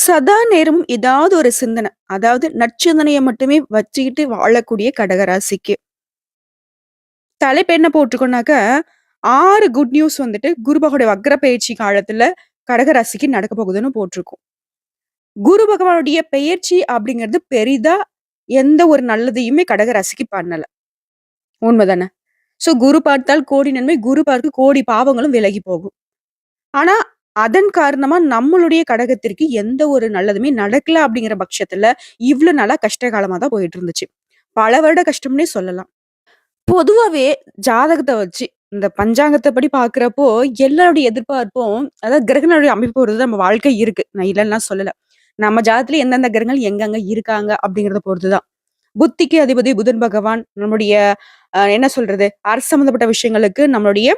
சதா நேரமும் ஏதாவது ஒரு சிந்தனை. அதாவது நற்சிந்தனைய மட்டுமே வச்சுக்கிட்டு வாழக்கூடிய கடகராசிக்கு. தலைப்பு என்ன போட்டிருக்கோம்னாக்க, 6 குட் நியூஸ் வந்துட்டு குரு பகவானுடைய வக்ர பெயர்ச்சி காலத்துல கடகராசிக்கு நடக்க போகுதுன்னு போட்டிருக்கோம். குரு பகவானுடைய பெயர்ச்சி அப்படிங்கிறது பெரிதா எந்த ஒரு நல்லதையுமே கடகராசிக்கு பண்ணல. உண்மைதானே? குரு பார்த்தால் கோடி நன்மை, குரு பார்க்க கோடி பாவங்களும் விலகி போகும். ஆனா, அதன் காரணமா நம்மளுடைய கடகத்திற்கு எந்த ஒரு நல்லதுமே நடக்கல அப்படிங்கிற பட்சத்துல, இவ்ளோ நாளா கஷ்ட காலமா தான் போயிட்டு இருந்துச்சு. பல வருட கஷ்டம்னே சொல்லலாம். பொதுவாவே ஜாதகத்த வச்சு, இந்த பஞ்சாங்கத்த படி பார்க்கிறப்போ, எல்லாருடைய எதிர்பார்ப்பும் அதாவது கிரகங்களுடைய அமைப்பு பொறுத்து தான் நம்ம வாழ்க்கை இருக்கு. நான் இல்லன்னுலாம் சொல்லல. நம்ம ஜாதகத்துல எந்தெந்த கிரகங்கள் எங்கெங்க இருக்காங்க அப்படிங்கிறத பொறுத்து தான். புத்திக்கு அதிபதி புதன் பகவான், நம்முடைய என்ன சொல்றது? அரசு சம்மந்தப்பட்ட விஷயங்களுக்கு நம்மளுடைய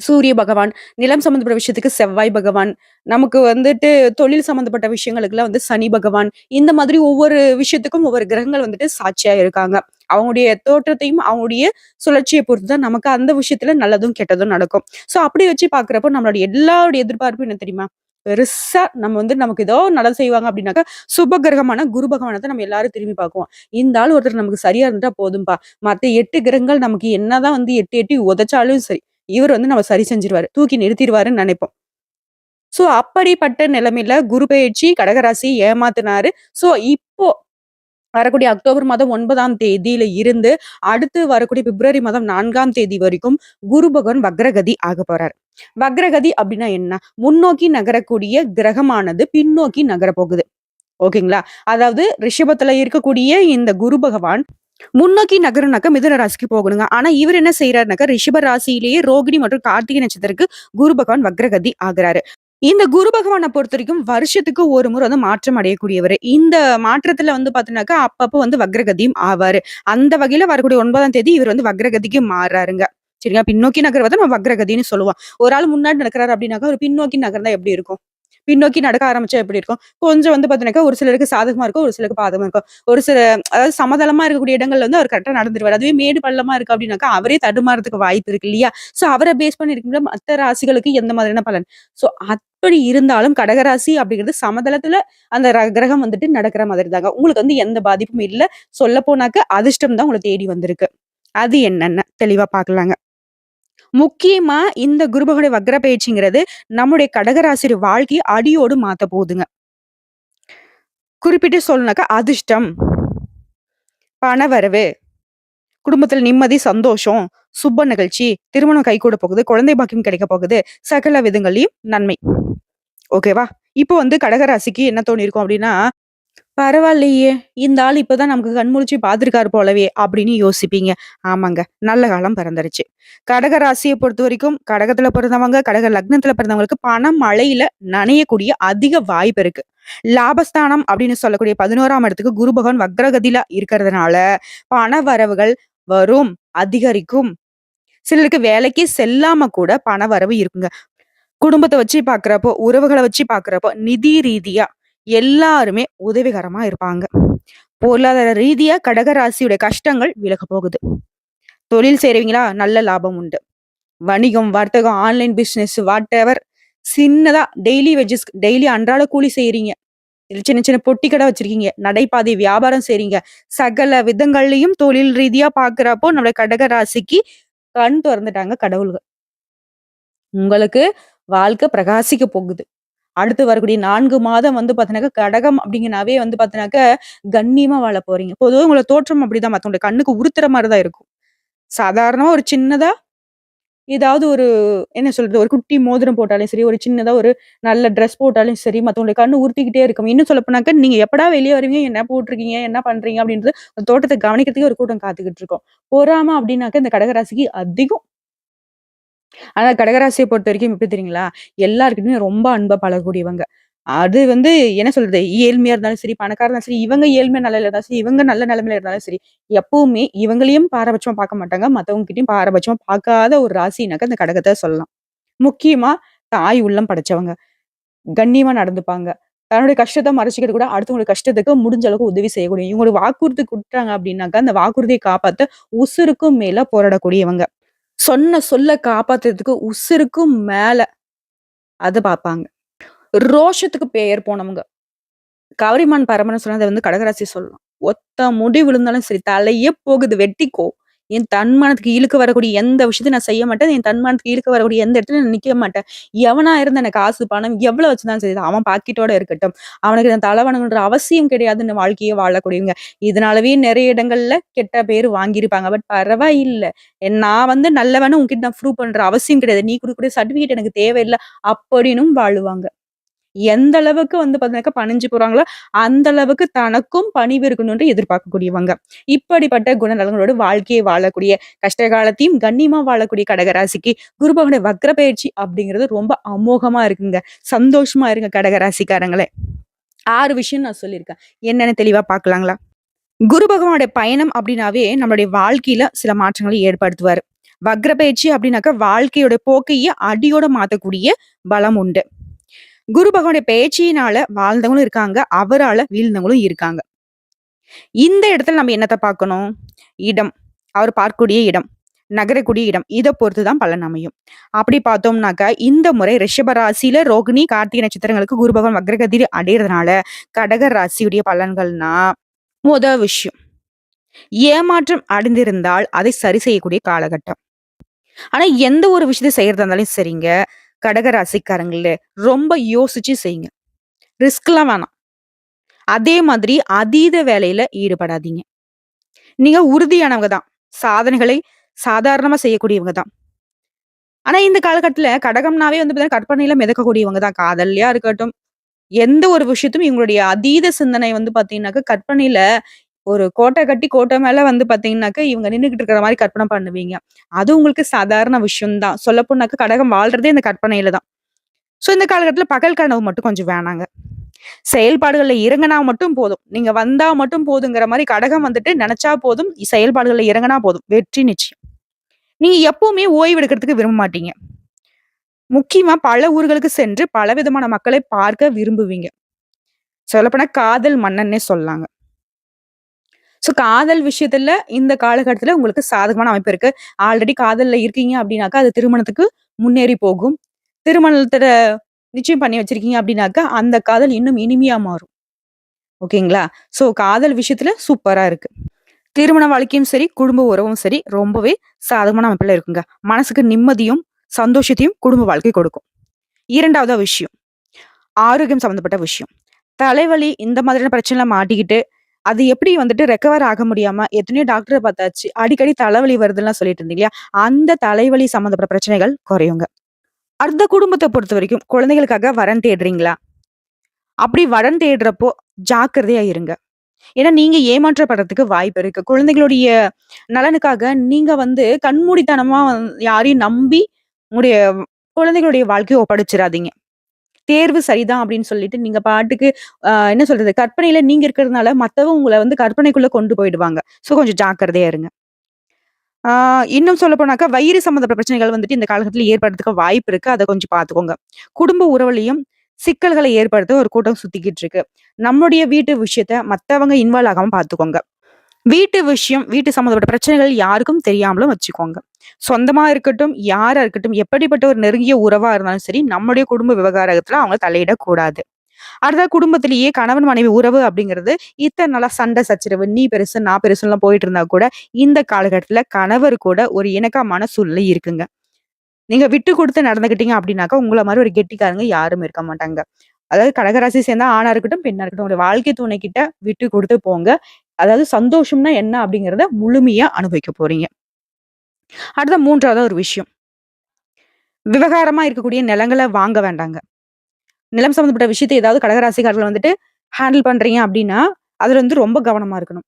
சூரிய பகவான், நிலம் சம்மந்தப்பட்ட விஷயத்துக்கு செவ்வாய் பகவான், நமக்கு வந்துட்டு தொழில் சம்மந்தப்பட்ட விஷயங்களுக்குலாம் வந்து சனி பகவான், இந்த மாதிரி ஒவ்வொரு விஷயத்துக்கும் ஒவ்வொரு கிரகங்கள் வந்துட்டு சாட்சியா இருக்காங்க. அவங்களுடைய தோற்றத்தையும், அவங்களுடைய சுழற்சிய பொறுத்து தான் நமக்கு அந்த விஷயத்துல நல்லதும், கெட்டதும் நடக்கும். அப்படி வச்சு பார்க்கிறப்போ நம்மளுடைய எல்லாருடைய எதிர்பார்ப்பும் என்ன தெரியுமா? பெருசா நம்ம வந்து நமக்கு ஏதோ நல்லது செய்வாங்க அப்படின்னாக்கா, சுப கிரகமான குரு பகவான தான் நம்ம எல்லாரும் திரும்பி பார்க்குவோம். இந்த ஆள் ஒருத்தர் நமக்கு சரியா இருந்துட்டா போதும்பா. மத்த 8 கிரகங்கள் நமக்கு என்னதான் வந்து எட்டி எட்டி உதைச்சாலும் சரி, இவர் வந்து நம்ம சரி செஞ்சுருவாரு. தூக்கி நிறுத்திருவாருன்னு நெனைப்போம். அப்படிப்பட்ட நிலைமையில குரு பெயர்ச்சி கடகராசிய ஏமாத்துனாரு. இப்போ வரக்கூடிய அக்டோபர் மாதம் 9ஆம் தேதியில இருந்து, அடுத்து வரக்கூடிய பிப்ரவரி மாதம் 4ஆம் தேதி வரைக்கும் குரு பகவான் வக்ரகதி ஆகப் போறாரு. வக்ரகதி அப்படின்னா என்ன? முன்னோக்கி நகரக்கூடிய கிரகமானது பின்னோக்கி நகரப் போகுது. ஓகேங்களா? அதாவது ரிஷபத்துல இருக்கக்கூடிய இந்த குரு பகவான் முன்னோக்கி நகரும்னாக்கா மிதுன ராசிக்கு போகணுங்க. ஆனா இவரு என்ன செய்றாருனாக்கா, ரிஷப ராசியிலேயே ரோகிணி மற்றும் கார்த்திகை நட்சத்திரத்துக்கு குரு பகவான் வக்ரகதி ஆகுறாரு. இந்த குரு பகவான பொறுத்தவரைக்கும் வருஷத்துக்கு ஒரு முறை வந்து மாற்றம் அடையக்கூடியவரு. இந்த மாற்றத்துல வந்து பாத்தீங்கன்னாக்கா, அப்பப்போ வந்து வக்ரகதியும் ஆவாரு. அந்த வகையில வரக்கூடிய 9ஆம் தேதி இவர் வந்து வக்ரகதிக்கு மாறுறாருங்க. சரிங்களா? பின்னோக்கி நகர்வத நம்ம வக்ரகதின்னு சொல்லுவோம். ஒரு ஆள் முன்னாடி நடக்கிறாரு அப்படின்னாக்கா, ஒரு பின்னோக்கி நகர்ந்தா எப்படி இருக்கும்? பின்னோக்கி நடக்க ஆரம்பிச்சா எப்படி இருக்கும்? கொஞ்சம் வந்து பார்த்தீங்கன்னாக்கா, ஒரு சிலருக்கு சாதகமா இருக்கும், ஒரு சிலருக்கு பாதகமா இருக்கும். ஒரு சில அதாவது சமதளமா இருக்கக்கூடிய இடங்கள்ல வந்து அவர் கரெக்ட்டா நடந்துருவாரு. அதுவே மேடு பள்ளமா இருக்கு அப்படின்னாக்கா, அவரே தடுமாறதுக்கு வாய்ப்பு இருக்கு இல்லையா? அவர பேஸ் பண்ணி இருக்கும்போது மத்த ராசிகளுக்கு எந்த மாதிரியான பலன்? அப்படி இருந்தாலும் கடகராசி அப்படிங்கிறது சமதளத்துல அந்த கிரகம் வந்துட்டு நடக்கிற மாதிரி தாங்க. உங்களுக்கு வந்து எந்த பாதிப்பும் இல்ல. சொல்லப்போனாக்க அதிர்ஷ்டம் தான் உங்கள தேடி வந்திருக்கு. அது என்னன்னு தெளிவா பார்க்கலாங்க. முக்கியமா இந்த குரு பகவானுடைய வக்ர பயிற்சிங்கிறது நம்முடைய கடகராசியோட வாழ்க்கைய அடியோடு மாத்த போகுதுங்க. குறிப்பிட்டு சொல்லணும்னாக்கா அதிர்ஷ்டம், பணவரவு, குடும்பத்துல நிம்மதி, சந்தோஷம், சுப நிகழ்ச்சி, திருமணம் கைகூட போகுது, குழந்தை பாக்கியம் கிடைக்க போகுது, சகல விதங்கள்லயும் நன்மை. ஓகேவா? இப்போ வந்து கடகராசிக்கு என்ன தோணியிருக்கும் அப்டின்னா, பரவாயில்லையே! இந்த ஆள் இப்பதான் நமக்கு கண்முழிச்சு பார்த்துருக்காரு போலவே! அப்படின்னு யோசிப்பீங்க. ஆமாங்க. நல்ல காலம் பிறந்துருச்சு. கடக ராசிய பொறுத்தவரைக்கும், கடகத்துல பிறந்தவங்க, கடக லக்னத்துல பிறந்தவங்களுக்கு பண மழையில நனையக்கூடிய அதிக வாய்ப்பு இருக்கு. லாபஸ்தானம் அப்படின்னு சொல்லக்கூடிய 11ஆம் இடத்துக்கு குரு பகவான் வக்ரகதியில இருக்கிறதுனால, பண வரவுகள் வரும், அதிகரிக்கும். சிலருக்கு வேலைக்கே செல்லாம கூட பண வரவு இருக்குங்க. குடும்பத்த வச்சு பார்க்கிறப்போ, உறவுகள வச்சு பார்க்கிறப்போ, நிதி ரீதியா எல்லாருமே உதவிகரமா இருப்பாங்க. பொருளாதார ரீதியா கடக ராசியுடைய கஷ்டங்கள் விலகப் போகுது. தொழில் செய்றவங்களா நல்ல லாபம் உண்டு. வணிகம், வர்த்தகம், ஆன்லைன் பிசினஸ் வாட்டெவர் சின்னதா டெய்லி வேஜஸ் டெய்லி அன்றாட கூலி செய்றீங்க. இல்ல சின்ன சின்ன பொட்டி கடை வச்சிருக்கீங்க. நடைபாதை வியாபாரம் செய்றீங்க. சகல விதங்கள்லயும் தொழில் ரீதியா பார்க்கிறப்போ நம்முடைய கடக ராசிக்கு கண் தொறந்துட்டாங்க கடவுள்கள். உங்களுக்கு வாழ்க்கை பிரகாசிக்க போகுது. அடுத்து வரக்கூடிய 4 மாதம் வந்து பார்த்தீங்கன்னாக்கா, கடகம் அப்படிங்கனாவே வந்து பார்த்தீங்கன்னாக்க, கண்ணியமா வாழப் போறீங்க. பொதுவா உங்களோட தோற்றம் அப்படிதான் மத்தவங்களுடைய கண்ணுக்கு உறுத்துற மாரி தான் இருக்கும். சாதாரணமா ஒரு சின்னதா ஏதாவது ஒரு என்ன சொல்றது, ஒரு குட்டி மோதிரம் போட்டாலும் சரி, ஒரு சின்னதா ஒரு நல்ல ட்ரெஸ் போட்டாலும் சரி, மத்தவங்களுடைய கண்ணு உறுத்திக்கிட்டே இருக்கும். இன்னும் சொல்லப்போனாக்க, நீங்க எப்படா வெளிய வருவீங்க? என்ன போட்டுருக்கீங்க? என்ன பண்றீங்க? அப்படின்றது அந்த தோற்றத்த கவனிக்கிறதுக்கே ஒரு கூட்டம் காத்துக்கிட்டு இருக்கும். பொறாம அப்படின்னாக்க இந்த கடகராசிக்கு அதிகம். ஆனா கடகராசிய பொறுத்தவரைக்கும் எப்படி தெரியுங்களா? எல்லார்கிட்டயுமே ரொம்ப அன்பா பழகக்கூடியவங்க. அது வந்து என்ன சொல்றது? ஏழ்மையா இருந்தாலும் சரி, பணக்காரரா இருந்தாலும் சரி, இவங்க ஏழ்மை நிலையில இருந்தாலும் சரி, இவங்க நல்ல நிலைமையில இருந்தாலும் சரி, எப்பவுமே இவங்களையும் பாரபட்சமா பார்க்க மாட்டாங்க. மத்தவங்க கிட்டயும் பாரபட்சமா பார்க்காத ஒரு ராசினாக்க இந்த கடகத்த சொல்லலாம். முக்கியமா தாய் உள்ளம் படைச்சவங்க. கண்ணியமா நடந்துப்பாங்க. தன்னுடைய கஷ்டத்த மறைச்சுக்கிட்டு கூட அடுத்தவங்களுடைய கஷ்டத்துக்கு முடிஞ்ச அளவுக்கு உதவி செய்யக்கூடிய இவங்க ஒரு வாக்குறுதி குடுத்தாங்க அப்படின்னாக்கா, அந்த வாக்குறுதிய காப்பாத்த உசுருக்கும் மேல போராடக்கூடியவங்க. சொன்ன சொல்ல காப்பாத்துறதுக்கு உசிருக்கும் மேல அத பாப்பாங்க. ரோஷத்துக்கு பெயர் போனவங்க. கவரிமான் பரமன்னு சொன்னா அத வந்து கடகராசி சொல்லலாம். ஒத்த முடி விழுந்தாலும் சரி, தலையே போகுது வெட்டிக்கோ. என் தன்மானத்துக்கு இழுக்க வரக்கூடிய எந்த விஷயத்தையும் நான் செய்ய மாட்டேன். என் தன்மானத்துக்கு இழுக்க வரக்கூடிய எந்த இடத்துலயும் நான் நிக்க மாட்டேன். எவனா இருந்தா எனக்கு காசு, பணம் எவ்வளவு வச்சிருந்தாலும் சரி, அவன் பாக்கெட்டோட இருக்கட்டும். அவனுக்கு நான் தல வணங்கணுன்ற அவசியம் கிடையாதுன்னு வாழ்க்கையே வாழக்கூடியவங்க. இதனாலவே நெறைய இடங்கள்ல கெட்ட பேரு வாங்கியிருப்பாங்க. பட் பரவாயில்ல. நான் வந்து நல்லவன்னு உன்கிட்ட நான் ப்ரூவ் பண்ற அவசியம் கிடையாது. நீ குடுக்கக்கூடிய சர்டிபிகேட் எனக்கு தேவையில்ல. அப்படின்னும் வாழுவாங்க. எந்த அளவுக்கு வந்து பார்த்தீங்கன்னாக்கா பணிஞ்சு போறாங்களோ, அந்த அளவுக்கு தனக்கும் பணிவு இருக்கணும்னு எதிர்பார்க்கக்கூடியவங்க. இப்படிப்பட்ட குணநலங்களோட வாழ்க்கையை வாழக்கூடிய, கஷ்ட காலத்தையும் கண்ணியமா வாழக்கூடிய கடகராசிக்கு குரு பகவானுடைய வக்ர பயிற்சி அப்படிங்கிறது ரொம்ப அமோகமா இருக்குங்க. சந்தோஷமா இருங்க கடகராசிக்காரங்களே. 6 விஷயம் நான் சொல்லியிருக்கேன். என்னன்னு தெளிவா பார்க்கலாங்களா? குரு பகவானுடைய பயணம் அப்படின்னாவே நம்மளுடைய வாழ்க்கையில சில மாற்றங்களை ஏற்படுத்துவாரு. வக்ர பயிற்சி அப்படின்னாக்கா வாழ்க்கையோட போக்கையே அடியோட மாத்தக்கூடிய பலம் உண்டு. குரு பகவானுடைய பேச்சினால வாழ்ந்தவங்களும் இருக்காங்க. அவரால வீழ்ந்தவங்களும் இருக்காங்க. இந்த இடத்துல நம்ம என்னத்த பார்க்கணும்? இடம். அவர் பார்க்கக்கூடிய இடம். நகரக்கூடிய இடம். இத பொறுத்து தான் பலன் அமையும். அப்படி பார்த்தோம்னாக்கா, இந்த முறை ரிஷப ராசியில ரோகிணி, கார்த்திகை நட்சத்திரங்களுக்கு குரு பகவான் வக்ரகதி அடையறதுனால, கடக ராசியுடைய பலன்கள்னா, மொத விஷயம். ஏமாற்றம் அடைந்திருந்தால் அதை சரி செய்யக்கூடிய காலகட்டம். ஆனா எந்த ஒரு விஷயத்த செய்யறதா இருந்தாலும் சரிங்க, கடக ராசிக்காரங்களே ரொம்ப யோசிச்சு செய்யுங்க. ரிஸ்க்லாம் வேணாம். அதே மாதிரி அதீத வேலையில ஈடுபடாதீங்க. நீங்க உறுதியானவங்க தான். சாதனைகளை சாதாரணமா செய்யக்கூடியவங்க தான். ஆனா இந்த காலகட்டத்துல கடகம்னாவே வந்து பார்த்தீங்கன்னா, கற்பனையில மிதக்கக்கூடியவங்க தான். காதல்லையா இருக்கட்டும், எந்த ஒரு விஷயத்தும் இவங்களுடைய அதீத சிந்தனை வந்து பார்த்தீங்கன்னாக்க, கற்பனையில ஒரு கோட்டை கட்டி கோட்டை மேல வந்து பார்த்தீங்கன்னாக்க, இவங்க நின்னுகிட்டு இருக்கிற மாரி கற்பனை பண்ணுவீங்க. அது உங்களுக்கு சாதாரண விஷயம் தான். சொல்லப்போனாக்க கடகம் வாழ்றதே இந்த கற்பனையில தான். சோ இந்த காலகட்டத்துல பகல் கனவு மட்டும் கொஞ்சம் வேணாங்க. செயல்பாடுகள்ல இறங்குனா மட்டும் போதும். நீங்க வந்தா மட்டும் போதுங்கிற மாரி கடகம் வந்துட்டு நெனச்சா போதும். செயல்பாடுகள்ல இறங்குனா போதும். வெற்றி நிச்சயம். நீங்க எப்பவுமே ஓய்வு எடுக்கிறதுக்கு விரும்ப மாட்டீங்க. முக்கியமா பல ஊர்களுக்கு சென்று பலவிதமான மக்களை பார்க்க விரும்புவீங்க. சொல்லப்போனா காதல் மன்னன்னே சொல்லலாங்க. காதல் விஷயத்துல இந்த காலகட்டத்துல உங்களுக்கு சாதகமான அமைப்பு இருக்கு. ஆல்ரெடி காதல்ல இருக்கீங்க அப்டின்னாக்கா, அது திருமணத்துக்கு முன்னேறி போகும். திருமணத்துல நிச்சயம் பண்ணி வச்சிருக்கீங்க அப்டின்னாக்கா, அந்த காதல் இன்னும் இனிமையா மாறும். ஓகேங்களா? காதல் விஷயத்துல சூப்பரா இருக்கு. திருமண வாழ்க்கையும் சரி, குடும்ப உறவும் சரி, ரொம்பவே சாதகமான அமைப்புல இருக்குங்க. மனசுக்கு நிம்மதியும், சந்தோஷத்தையும் குடும்ப வாழ்க்கை கொடுக்கும். 2வதா விஷயம், ஆரோக்கியம் சம்மந்தப்பட்ட விஷயம். தலைவலி இந்த மாதிரியான பிரச்சனைல மாட்டிக்கிட்டு, அது எப்படி வந்துட்டு ரெக்கவர் ஆக முடியாம எத்தனையோ டாக்டர பார்த்தாச்சு. அடிக்கடி தலைவலி வருதுன்லாம் சொல்லிட்டு இருந்தீங்க இல்லையா? அந்த தலைவலி சம்மந்தப்பட்ட பிரச்சனைகள் குறையுங்க. அடுத்த குடும்பத்த பொறுத்தவரைக்கும், குழந்தைகளுக்காக வரன் தேடுறீங்களா? அப்படி வரன் தேடுறப்போ ஜாக்கிரதையா இருங்க. ஏன்னா நீங்க ஏமாற்றப்படுறதுக்கு வாய்ப்பு இருக்கு. குழந்தைகளுடைய நலனுக்காக நீங்க வந்து கண்மூடித்தனமா யாரையும் நம்பி உங்களுடைய குழந்தைகளுடைய வாழ்க்கைய ஒப்படைச்சிராதீங்க. தேர்வு சரிதான் அப்படின்னு சொல்லிட்டு நீங்க பாட்டுக்கு என்ன சொல்றது? கற்பனையில நீங்க இருக்கிறதுனால மத்தவங்க உங்கள வந்து கற்பனைக்குள்ள கொண்டு போயிடுவாங்க. கொஞ்சம் ஜாக்கிரதையா இருங்க. ஆ இன்னும் சொல்லப்போனாக்கா, வயிறு சம்மந்தப்பட்ட பிரச்சனைகள் வந்துட்டு இந்த காலகட்டத்தில ஏற்படுறதுக்கு வாய்ப்பு இருக்கு. அத கொஞ்சம் பார்த்துக்கோங்க. குடும்ப உறவுலயும் சிக்கல்களை ஏற்படுத்த ஒரு கூட்டம் சுத்திக்கிட்டு இருக்கு. நம்முடைய வீட்டு விஷயத்த மத்தவங்க இன்வால்வ் ஆகாம பார்த்துக்கோங்க. வீட்டு விஷயம், வீட்டு சம்மந்தப்பட்ட பிரச்சனைகள் யாருக்கும் தெரியாமலும் வச்சுக்கோங்க. சொந்தமா இருக்கட்டும், யாரா இருக்கட்டும், எப்படிப்பட்ட ஒரு நெருங்கிய உறவா இருந்தாலும் சரி, நம்முடைய குடும்ப விவகாரத்துல அவங்க தலையிடக்கூடாது. அடுத்தது குடும்பத்திலேயே கணவன் மனைவி உறவு அப்படிங்கிறது இத்தன நாளா சண்டை சச்சரவு, நீ பெருசு, நான் பெருசுன்லாம் போயிட்டு இருந்தா கூட, இந்த காலகட்டத்துல கணவர் கூட ஒரு இணக்கமான சூழ்நிலை இருக்குங்க. நீங்க விட்டு குடுத்து நடந்துக்கிட்டீங்க அப்படின்னாக்கா, உங்கள மாரி ஒரு கெட்டிக்காரங்க யாரும் இருக்க மாட்டாங்க. அதாவது கடகராசி சேர்ந்தா ஆணா இருக்கட்டும், பெண்ணா இருக்கட்டும், உங்களுடைய வாழ்க்கை துணை கிட்ட விட்டு குடுத்து போங்க. அதாவது சந்தோஷம்னா என்ன அப்படிங்கிறத முழுமையா அனுபவிக்க போறீங்க. அடுத்த 3வதா ஒரு விஷயம். விவகாரமா இருக்கக்கூடிய நிலங்கள வாங்க வேண்டாங்க. நிலம் சம்மந்தப்பட்ட விஷயத்த ஏதாவது கடகராசிக்காரர்கள் வந்துட்டு ஹேண்டில் பண்றீங்க அப்டின்னா, அதுல வந்து ரொம்ப கவனமா இருக்கணும்.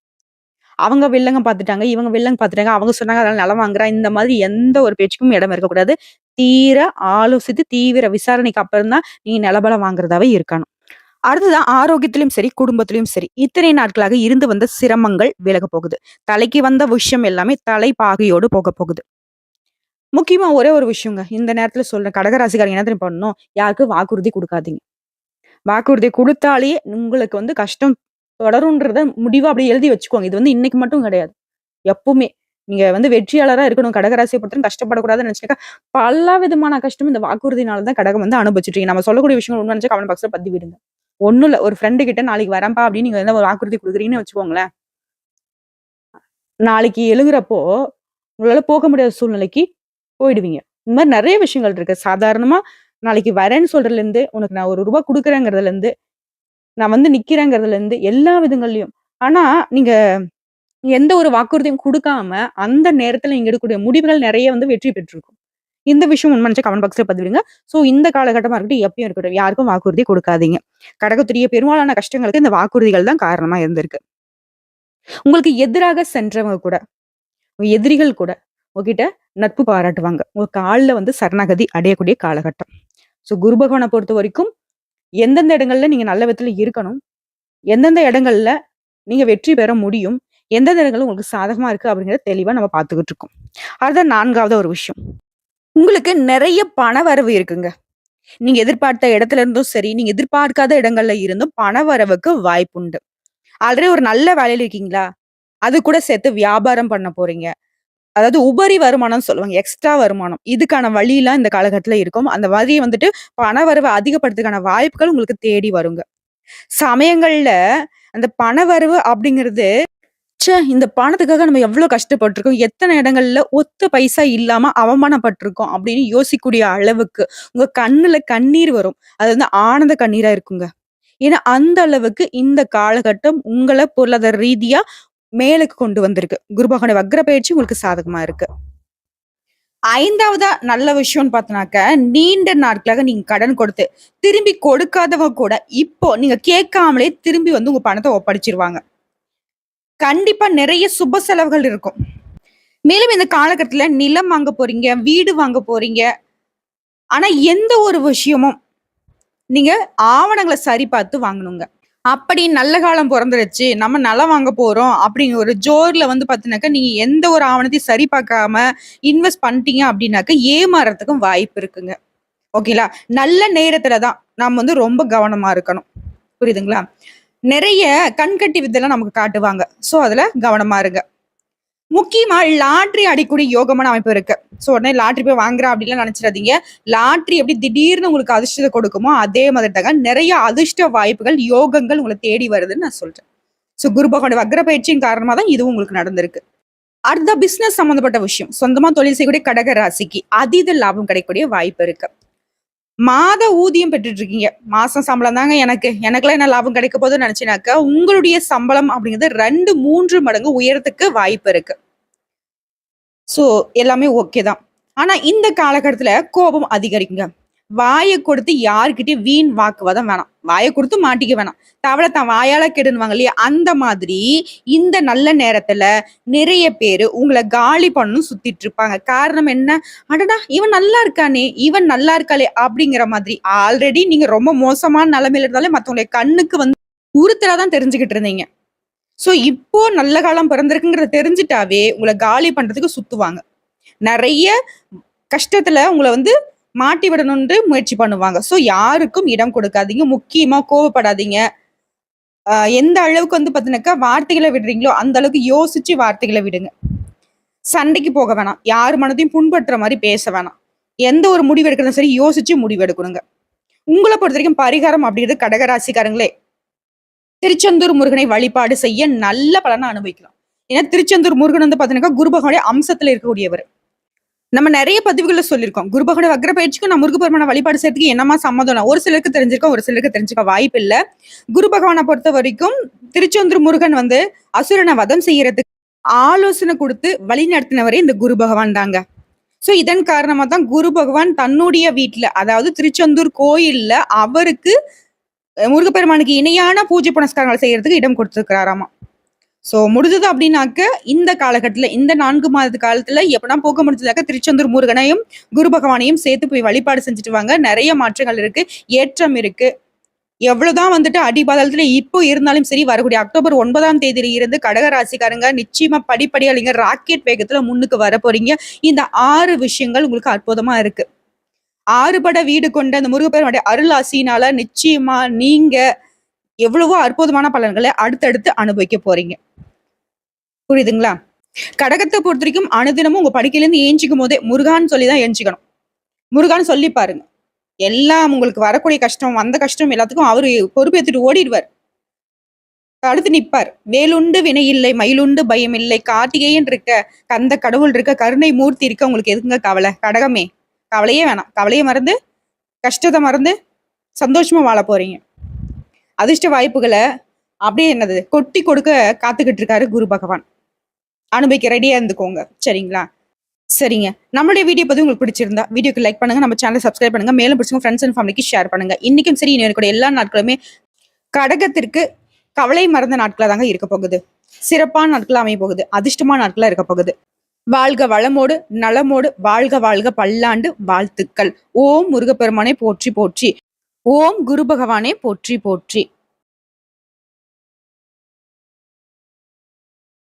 அவங்க வில்லங்க பாத்துட்டாங்க, இவங்க வில்லங்க பாத்துட்டாங்க, அவங்க சொன்னாங்க அதனால நிலம் வாங்குறேன். இந்த மாதிரி எந்த ஒரு பேச்சுக்கும் இடம் இருக்கக்கூடாது. தீர ஆலோசித்து தீவிர விசாரணைக்கு அப்புறம் தான் நீங்க நிலபலம் வாங்குறதாவே இருக்கணும். அடுத்ததான் ஆரோக்கியத்திலும் சரி, குடும்பத்திலும் சரி, இத்தனை நாட்களாக இருந்து வந்த சிரமங்கள் விலகப் போகுது. தலைக்கு வந்த விஷயம் எல்லாமே தலைப்பாகையோடு போகப் போகுது. முக்கியமா ஒரே ஒரு விஷயங்க. இந்த நேரத்துல சொல்றேன். கடகராசிக்காரங்க என்ன தெரியுமா பண்ணணும்? யாருக்கும் வாக்குறுதி குடுக்காதீங்க. வாக்குறுதி குடுத்தாலே உங்களுக்கு வந்து கஷ்டம் தொடரும்ன்றத முடிவா அப்படியே எழுதி வச்சுக்கோங்க. இது வந்து இன்னைக்கு மட்டும் கிடையாது. எப்பவுமே. நீங்க வந்து வெற்றியாளரா இருக்கணும். கடகராசிய பொறுத்தவரைக்கும் கஷ்டப்படக்கூடாதுன்னு நெனச்சுட்டா, பல விதமான கஷ்டம் இந்த வாக்குறுதினால தான் கடகம் வந்து அனுபவிச்சுட்டு இருக்கீங்க. நம்ம சொல்லக்கூடிய விஷயங்கள் உண்மைன்னு கமெண்ட் பாக்ஸ்ல பதிவிடுங்க. ஒண்ணும் இல்ல. ஒரு ஃப்ரெண்டு கிட்ட நாளைக்கு வரேன்ப்பா அப்படின்னு நீங்க வந்து ஒரு வாக்குறுதி குடுக்குறீங்கன்னு வச்சுக்கோங்களேன். நாளைக்கு எழுகுறப்போ, உங்களால போக முடியாத சூழ்நிலைக்கு போயிடுவீங்க. இந்த மாரி நெறைய விஷயங்கள் இருக்கு. சாதாரணமா நாளைக்கு வரேன்னு சொல்றதுலருந்து, உனக்கு நான் ரூ. 1 குடுக்குறேங்கிறதுலருந்து, நான் வந்து நிக்கிறேங்கிறதுலருந்து, எல்லா விதங்கள்லயும். ஆனா, நீங்க எந்த ஒரு வாக்குறுதியும் குடுக்காம, அந்த நேரத்துல நீங்க எடுக்கக்கூடிய முடிவுகள் நெறைய வந்து வெற்றி பெற்றிருக்கும். இந்த விஷயம் உண்மைன்னு நெனச்சா கமெண்ட் பாக்ஸ்ல பதிவிடுங்க. ஸோ இந்த காலகட்டமா இருக்கட்டும், எப்பயும் இருக்கட்டும், யாருக்கும் வாக்குறுதி குடுக்காதீங்க. கடகத்துடைய பெரும்பாலான கஷ்டங்களுக்கு இந்த வாக்குறுதிகள் தான் காரணமா இருந்திருக்கு. உங்களுக்கு எதிராக சென்றவங்க கூட, உங்க எதிரிகள் கூட உங்ககிட்ட நட்பு பாராட்டுவாங்க. உங்க கால்ல வந்து சரணாகதி அடையக்கூடிய காலகட்டம். ஸோ குரு பகவான பொறுத்தவரைக்கும் எந்தெந்த இடங்கள்ல நீங்க நல்ல விதத்துல இருக்கணும், எந்தெந்த இடங்கள்ல நீங்க வெற்றி பெற முடியும், எந்தெந்த இடங்கள்ல உங்களுக்கு சாதகமா இருக்கு அப்படிங்கிறத தெளிவா நம்ம பார்த்துக்கிட்டு இருக்கோம். அடுத்த 4வது ஒரு விஷயம். உங்களுக்கு நெறைய பணவரவு இருக்குங்க. நீங்க எதிர்பார்த்த இடத்துல இருந்தும் சரி, நீங்க எதிர்பார்க்காத இடங்கள்ல இருந்தும் பணவரவுக்கு வாய்ப்புண்டு. ஆல்ரெடி ஒரு நல்ல வேலையில இருக்கீங்களா? அது கூட சேர்த்து வியாபாரம் பண்ண போறீங்க. அதாவது உபரி வருமானம்னு சொல்லுவாங்க. எக்ஸ்ட்ரா வருமானம். இதுக்கான வழிலாம் இந்த காலகட்டத்துல இருக்கும். அந்த வழிய வந்துட்டு பணவரவ அதிகப்படுத்துறதுக்கான வாய்ப்புகள் உங்களுக்கு தேடி வருங்க. சமயங்கள்ல அந்த பணவரவு அப்படிங்கிறது, இந்த பணத்துக்காக நம்ம எவ்ளோ கஷ்டப்பட்டுருக்கோம். எத்தன இடங்கள்ல ஒத்த பைசா இல்லாம அவமானப்பட்டுருக்கோம் அப்படின்னு யோசிக்கக்கூடிய அளவுக்கு, உங்க கண்ணுல கண்ணீர் வரும். அது வந்து ஆனந்த கண்ணீரா இருக்குங்க. ஏன்னா, அந்த அளவுக்கு இந்த காலகட்டம் உங்கள பொருளாதார ரீதியா மேலுக்கு கொண்டு வந்திருக்கு. குரு பகவானுடைய வக்ர பயிற்சி உங்களுக்கு சாதகமா இருக்கு. 5வதா நல்ல விஷயம்னு பார்த்தோம்னாக்க, நீண்ட நாட்களாக நீங்க கடன் கொடுத்து, திரும்பி கொடுக்காதவங்க கூட, இப்போ நீங்க கேட்காமலே திரும்பி வந்து உங்க பணத்த ஒப்படைச்சிருவாங்க. கண்டிப்பா நிறைய சுப செலவுகள் இருக்கும். மேலும் இந்த காலகட்டத்துல நிலம் வாங்க போறீங்க, வீடு வாங்க போறீங்க. ஆனா எந்த ஒரு விஷயமும் நீங்க ஆவணங்கள சரி பார்த்து வாங்கணுங்க. அப்படி நல்ல காலம் பொறந்துருச்சு, நம்ம நிலம் வாங்க போறோம் அப்படிங்கிற ஒரு ஜோர்ல வந்து பார்த்தீங்கன்னாக்கா, நீங்க எந்த ஒரு ஆவணத்தையும் சரி பார்க்காம இன்வெஸ்ட் பண்ணிட்டீங்க அப்படின்னாக்க, ஏமாறதுக்கும் வாய்ப்பு இருக்குங்க. ஓகேங்களா? நல்ல நேரத்துல தான் நாம வந்து ரொம்ப கவனமா இருக்கணும். புரியுதுங்களா? நெறைய கண்கட்டி வித்தைலாம் நமக்கு காட்டுவாங்க. ஸோ, அதுல கவனமா இருங்க. முக்கியமா லாட்டரி அடிக்கக்கூடிய யோகமான அமைப்பு இருக்கு. ஸோ, உடனே லாட்டரி போய் வாங்குறேன் அப்படின்லாம் நெனச்சிராதீங்க. லாட்டரி எப்படி திடீர்னு உங்களுக்கு அதிர்ஷ்டத்த கொடுக்குமோ, அதே மாதிரி தாங்க நெறைய அதிர்ஷ்ட வாய்ப்புகள், யோகங்கள் உங்கள தேடி வருதுன்னு நான் சொல்றேன். ஸோ, குரு பகவானுடைய வக்ர பயிற்சியின் காரணமா தான் இதுவும் உங்களுக்கு நடந்திருக்கு. அடுத்த பிசினஸ் சம்மந்தப்பட்ட விஷயம். சொந்தமா தொழில் செய்யக்கூடிய கடக ராசிக்கு அதீத லாபம் கிடைக்கக்கூடிய வாய்ப்பு இருக்கு. மாத ஊதியம் பெற்றுட்டு இருக்கீங்க. மாசம் சம்பளம் தாங்க எனக்கு. எனக்கெல்லாம் என்ன லாபம் கிடைக்க போகுதுன்னு நெனச்சீங்கனாக்கா, உங்களுடைய சம்பளம் அப்படிங்கிறது 2, 3 மடங்கு உயரத்துக்கு வாய்ப்பு இருக்கு. ஸோ, எல்லாமே ஓகே தான். ஆனா, இந்த காலகட்டத்துல கோபம் அதிகரிக்குங்க. வாய கொடுத்து யார்கிட்டயும் வீண் வாக்குவாதம் வேணாம். வாய குடுத்து மாட்டிக்க வேணாம். தவள தான் வாயால கெடுன்னுவாங்க இல்லையா? அந்த மாதிரி இந்த நல்ல நேரத்துல நிறைய பேரு உங்கள காலி பண்ணணும்னு சுத்திட்டு இருப்பாங்க. காரணம் என்ன? அடடா! இவன் நல்லா இருக்கானே! இவன் நல்லா இருக்காளே! அப்படிங்கிற மாதிரி. ஆல்ரெடி நீங்க ரொம்ப மோசமான நிலைமையில இருந்தாலே மத்தவங்களுடைய கண்ணுக்கு வந்து உறுத்தலா தான் தெரிஞ்சுகிட்டு இருந்தீங்க. ஸோ, இப்போ நல்ல காலம் பிறந்திருக்குங்கிறத தெரிஞ்சுட்டாவே, உங்கள காலி பண்றதுக்கு சுத்துவாங்க. நெறைய கஷ்டத்துல உங்கள வந்து மாட்டி விடணும்ன்ட்டு முயற்சி பண்ணுவாங்க. ஸோ, யாருக்கும் இடம் கொடுக்காதீங்க. முக்கியமா கோவப்படாதீங்க. எந்த அளவுக்கு வந்து பார்த்தீங்கன்னாக்கா, வார்த்தைகள விடுறீங்களோ, அந்த அளவுக்கு யோசிச்சு வார்த்தைகள விடுங்க. சண்டைக்கு போக வேணாம். யார் மனதையும் புண்படுத்துற மாரி பேச வேணாம். எந்த ஒரு முடிவு எடுக்கிறதும் சரி, யோசிச்சு முடிவு எடுக்கணுங்க. உங்கள பொறுத்தவரைக்கும் பரிகாரம் அப்படிங்கிறது கடகராசிக்காரங்களே, திருச்செந்தூர் முருகனை வழிபாடு செய்ய நல்ல பலன அனுபவிக்கலாம். ஏன்னா திருச்செந்தூர் முருகன் வந்து பார்த்தீங்கன்னாக்கா, குரு பகவானுடைய அம்சத்துல இருக்கக்கூடியவர். நம்ம நெறைய பதிவுகள்ல சொல்லியிருக்கோம். குரு பகவானுடைய வக்ர பயிற்சிக்கும் நான் முருகப்பெருமான வழிபாடு செய்றதுக்கு என்னமா சம்மதம்? ஒரு சிலருக்கு தெரிஞ்சிருக்கும், ஒரு சிலருக்கு தெரிஞ்சுக்க வாய்ப்பு இல்ல. குரு பகவான பொறுத்தவரைக்கும் திருச்செந்தூர் முருகன் வந்து அசுரன வதம் செய்யறதுக்கு ஆலோசனை குடுத்து வழிநடத்தினவரே இந்த குரு பகவான் தாங்க. சோ இதன் காரணமா தான் குரு பகவான் தன்னுடைய வீட்ல, அதாவது திருச்செந்தூர் கோயில்ல அவருக்கு முருகப்பெருமானுக்கு இணையான பூஜை புனஸ்காரங்கள் செய்யறதுக்கு இடம் கொடுத்திருக்கிறாராமா. சோ முடிஞ்சது அப்படின்னாக்க இந்த காலகட்டத்துல இந்த 4 மாத காலத்துல எப்படின்னா போக முடிஞ்சதாக்க திருச்செந்தூர் முருகனையும் குரு பகவானையும் சேர்த்து போய் வழிபாடு செஞ்சுட்டு வாங்க. நிறைய மாற்றங்கள் இருக்கு, ஏற்றம் இருக்கு. எவ்வளவுதான் வந்துட்டு அடிபாதளத்துல இப்போ இருந்தாலும் சரி, வரக்கூடிய அக்டோபர் 9ஆம் தேதியில இருந்து கடக ராசிக்காரங்க நிச்சயமா படிப்படியா நீங்க ராக்கெட் வேகத்துல முன்னுக்கு வர போறீங்க. இந்த 6 விஷயங்கள் உங்களுக்கு அற்புதமா இருக்கு. 6 பட வீடு கொண்ட அந்த முருகப்பெருமானுடைய அருள் ஆசினால நிச்சயமா நீங்க எவ்வளவோ அற்புதமான பலன்களை அடுத்தடுத்து அனுபவிக்க போறீங்க. புரியுதுங்களா? கடகத்தை பொறுத்த வரைக்கும் அனுதினமும் உங்க படுக்கையில இருந்து ஏஞ்சிக்கும் போதே முருகான்னு சொல்லிதான் ஏஞ்சிக்கணும். முருகான்னு சொல்லி பாருங்க. எல்லாம் உங்களுக்கு வரக்கூடிய கஷ்டம், வந்த கஷ்டம் எல்லாத்துக்கும் அவரு பொறுப்பேத்துட்டு ஓடிடுவார். அடுத்து நிப்பார். வேலுண்டு வினையில்லை, மயிலுண்டு பயமில்லை, கார்த்திகேயன் இருக்க, கந்த கடவுள் இருக்க, கருணை மூர்த்தி இருக்க, உங்களுக்கு எதுக்குங்க கவலை? கடகமே, கவலையே வேணாம். கவலையை மறந்து, கஷ்டத்தை மறந்து, சந்தோஷமா வாழ போறீங்க. அதிர்ஷ்ட வாய்ப்புகளை அப்படியே என்னது கொட்டி கொடுக்க காத்துக்கிட்டு இருக்காரு குரு பகவான். அனுபவிக்க ரெடியா இருந்துக்கோங்க. சரிங்களா? சரிங்க. நம்மளுடைய வீடியோ பத்தி உங்களுக்கு பிடிச்சிருந்தா வீடியோக்கு லைக் பண்ணுங்க, நம்ம சேனலை சப்ஸ்கிரைப் பண்ணுங்க, மேலும் பிடிச்சவங்க ஃப்ரெண்ட்ஸ் அண்ட் ஃபேமிலிக்கு ஷேர் பண்ணுங்க. இன்னைக்கும் சரி, இனி கூட எல்லா நாட்களுமே கடகத்திற்கு கவலை மறந்த நாட்களா தாங்க இருக்க போகுது. சிறப்பான நாட்களா அமைய போகுது. அதிர்ஷ்டமான நாட்களா இருக்க போகுது. வாழ்க வளமோடு நலமோடு, வாழ்க வாழ்க பல்லாண்டு வாழ்த்துக்கள். ஓம் முருகப்பெருமானே போற்றி போற்றி, ஓம் குரு பகவானே போற்றி போற்றி.